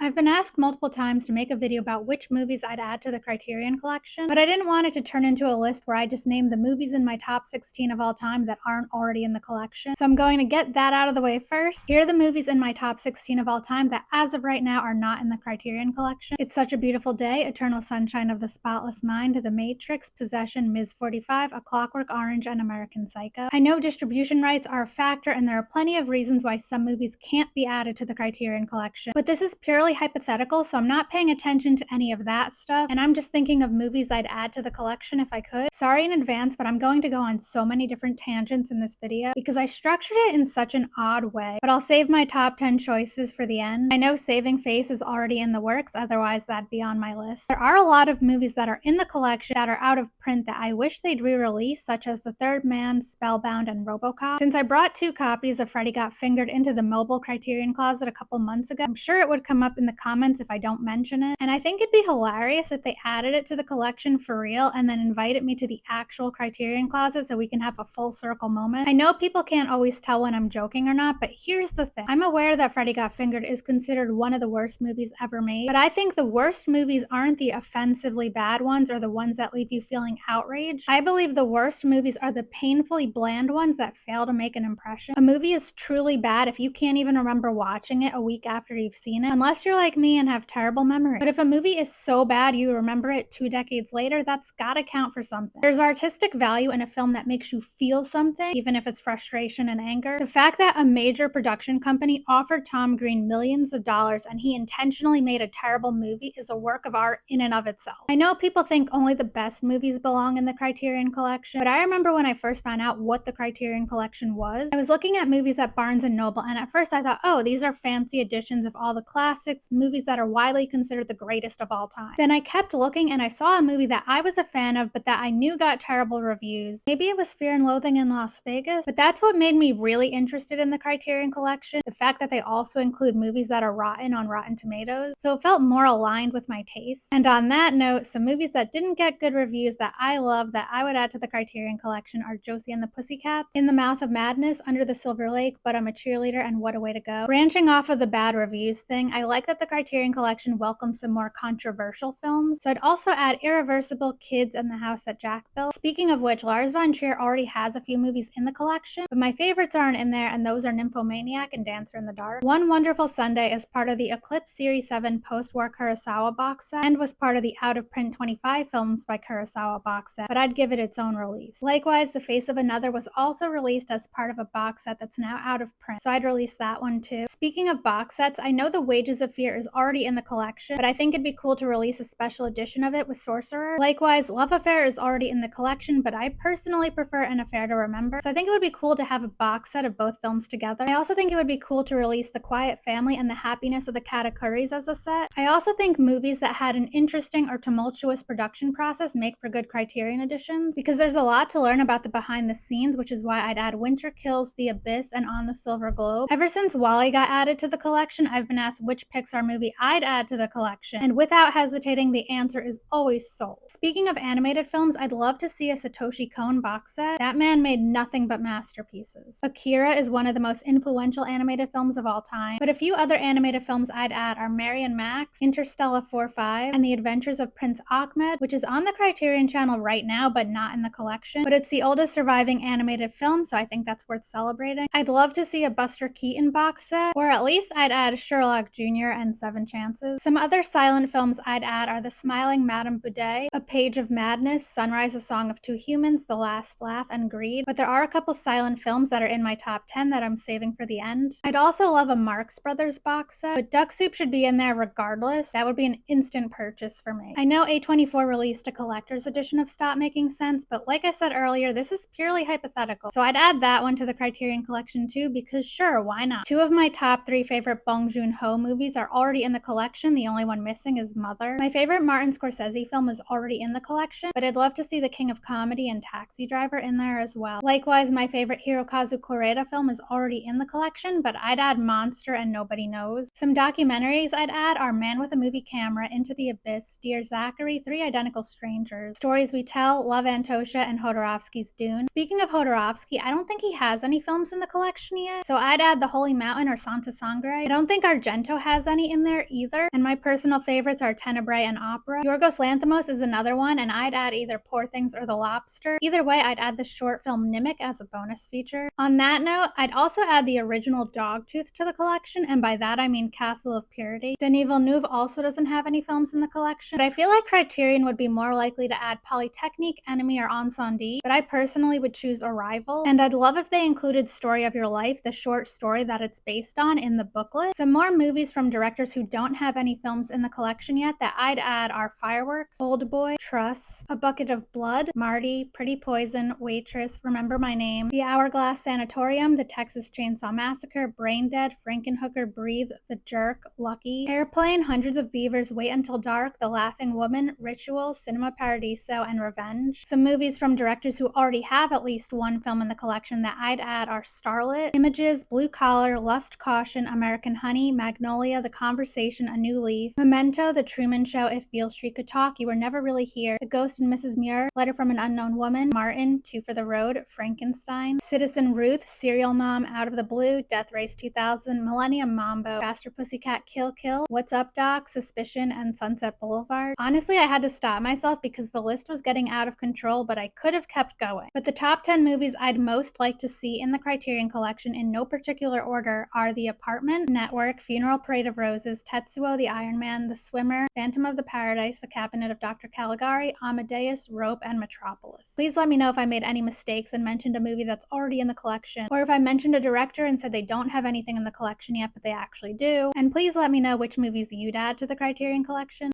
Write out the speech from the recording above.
I've been asked multiple times to make a video about which movies I'd add to the Criterion Collection, but I didn't want it to turn into a list where I just name the movies in my top 16 of all time that aren't already in the collection. So I'm going to get that out of the way first. Here are the movies in my top 16 of all time that as of right now are not in the Criterion Collection. It's Such a Beautiful Day, Eternal Sunshine of the Spotless Mind, The Matrix, Possession, Ms. 45, A Clockwork Orange, and American Psycho. I know distribution rights are a factor and there are plenty of reasons why some movies can't be added to the Criterion Collection, but this is purely hypothetical, so I'm not paying attention to any of that stuff, and I'm just thinking of movies I'd add to the collection if I could. Sorry in advance, but I'm going to go on so many different tangents in this video because I structured it in such an odd way, but I'll save my top 10 choices for the end. I know saving face is already in the works, otherwise that'd be on my list. There are a lot of movies that are in the collection that are out of print that I wish they'd re-release, such as The Third Man, Spellbound, and RoboCop. Since I brought 2 copies of Freddy Got Fingered into the mobile Criterion closet a couple months ago, I'm sure it would come up in the comments if I don't mention it, and I think it'd be hilarious if they added it to the collection for real and then invited me to the actual Criterion closet so we can have a full circle moment. I know people can't always tell when I'm joking or not, but here's the thing. I'm aware that Freddy Got Fingered is considered one of the worst movies ever made, but I think the worst movies aren't the offensively bad ones or the ones that leave you feeling outraged. I believe the worst movies are the painfully bland ones that fail to make an impression. A movie is truly bad if you can't even remember watching it a week after you've seen it, unless you're like me and have terrible memory. But if a movie is so bad you remember it 2 decades later, that's gotta count for something. There's artistic value in a film that makes you feel something, even if it's frustration and anger. The fact that a major production company offered Tom Green millions of dollars and he intentionally made a terrible movie is a work of art in and of itself. I know people think only the best movies belong in the Criterion Collection, but I remember when I first found out what the Criterion Collection was, I was looking at movies at Barnes & Noble, and at first I thought, oh, these are fancy editions of all the classics, movies that are widely considered the greatest of all time. Then I kept looking and I saw a movie that I was a fan of, but that I knew got terrible reviews. Maybe it was Fear and Loathing in Las Vegas, but that's what made me really interested in the Criterion Collection, the fact that they also include movies that are rotten on Rotten Tomatoes, so it felt more aligned with my taste. And on that note, some movies that didn't get good reviews that I love that I would add to the Criterion Collection are Josie and the Pussycats, In the Mouth of Madness, Under the Silver Lake, But I'm a Cheerleader, and What a Way to Go. Branching off of the bad reviews thing, I like that the Criterion Collection welcomes some more controversial films, so I'd also add Irreversible, Kids, and The House That Jack Built. Speaking of which, Lars von Trier already has a few movies in the collection, but my favorites aren't in there, and those are Nymphomaniac and Dancer in the Dark. One Wonderful Sunday is part of the Eclipse Series 7 post-war Kurosawa box set, and was part of the out-of-print 25 films by Kurosawa box set, but I'd give it its own release. Likewise, The Face of Another was also released as part of a box set that's now out of print, so I'd release that one too. Speaking of box sets, I know The Wages of Fear is already in the collection, but I think it'd be cool to release a special edition of it with Sorcerer. Likewise, Love Affair is already in the collection, but I personally prefer An Affair to Remember, so I think it would be cool to have a box set of both films together. I also think it would be cool to release The Quiet Family and The Happiness of the Katakuris as a set. I also think movies that had an interesting or tumultuous production process make for good Criterion editions, because there's a lot to learn about the behind the scenes, which is why I'd add Winter Kills, The Abyss, and On the Silver Globe. Ever since WALL-E got added to the collection, I've been asked which Pixar movie I'd add to the collection, and without hesitating, the answer is always Soul. Speaking of animated films, I'd love to see a Satoshi Kon box set. That man made nothing but masterpieces. Akira is one of the most influential animated films of all time, but a few other animated films I'd add are Mary and Max, Interstellar 4-5, and The Adventures of Prince Ahmed, which is on the Criterion channel right now but not in the collection, but it's the oldest surviving animated film, so I think that's worth celebrating. I'd love to see a Buster Keaton box set, or at least I'd add Sherlock Jr. and 7 Chances. Some other silent films I'd add are The Smiling Madame Boudet, A Page of Madness, Sunrise, A Song of Two Humans, The Last Laugh, and Greed, but there are a couple silent films that are in my top 10 that I'm saving for the end. I'd also love a Marx Brothers box set, but Duck Soup should be in there regardless. That would be an instant purchase for me. I know A24 released a collector's edition of Stop Making Sense, but like I said earlier, this is purely hypothetical, so I'd add that one to the Criterion Collection too, because sure, why not? 2 of my top 3 favorite Bong Joon-ho movies are already in the collection, the only one missing is Mother. My favorite Martin Scorsese film is already in the collection, but I'd love to see The King of Comedy and Taxi Driver in there as well. Likewise, my favorite Hirokazu Koreeda film is already in the collection, but I'd add Monster and Nobody Knows. Some documentaries I'd add are Man with a Movie Camera, Into the Abyss, Dear Zachary, Three Identical Strangers, Stories We Tell, Love Antosha, and Jodorowsky's Dune. Speaking of Jodorowsky, I don't think he has any films in the collection yet, so I'd add The Holy Mountain or Santa Sangre. I don't think Argento has any, any in there either, and my personal favorites are Tenebrae and Opera. Yorgos Lanthimos is another one, and I'd add either Poor Things or The Lobster. Either way, I'd add the short film Nimic as a bonus feature. On that note, I'd also add the original Dogtooth to the collection, and by that I mean Castle of Purity. Denis Villeneuve also doesn't have any films in the collection, but I feel like Criterion would be more likely to add Polytechnique, Enemy, or Incendie, but I personally would choose Arrival, and I'd love if they included Story of Your Life, the short story that it's based on, in the booklet. Some more movies from directors who don't have any films in the collection yet that I'd add are Fireworks, Old Boy, Trust, A Bucket of Blood, Marty, Pretty Poison, Waitress, Remember My Name, The Hourglass Sanatorium, The Texas Chainsaw Massacre, Brain Dead, Frankenhooker, Breathe, The Jerk, Lucky, Airplane, Hundreds of Beavers, Wait Until Dark, The Laughing Woman, Ritual, Cinema Paradiso, and Revenge. Some movies from directors who already have at least one film in the collection that I'd add are Starlet, Images, Blue Collar, Lust, Caution, American Honey, Magnolia, The Conversation, A New Leaf, Memento, The Truman Show, If Beale Street Could Talk, You Were Never Really Here, The Ghost and Mrs. Muir, Letter from an Unknown Woman, Martin, Two for the Road, Frankenstein, Citizen Ruth, Serial Mom, Out of the Blue, Death Race 2000, Millennium Mambo, Faster Pussycat, Kill Kill, What's Up Doc, Suspicion, and Sunset Boulevard. Honestly, I had to stop myself because the list was getting out of control, but I could have kept going. But the top 10 movies I'd most like to see in the Criterion Collection in no particular order are The Apartment, Network, Funeral Parade of Roses, Tetsuo the Iron Man, The Swimmer, Phantom of the Paradise, The Cabinet of Dr. Caligari, Amadeus, Rope, and Metropolis. Please let me know if I made any mistakes and mentioned a movie that's already in the collection, or if I mentioned a director and said they don't have anything in the collection yet but they actually do. And please let me know which movies you'd add to the Criterion Collection.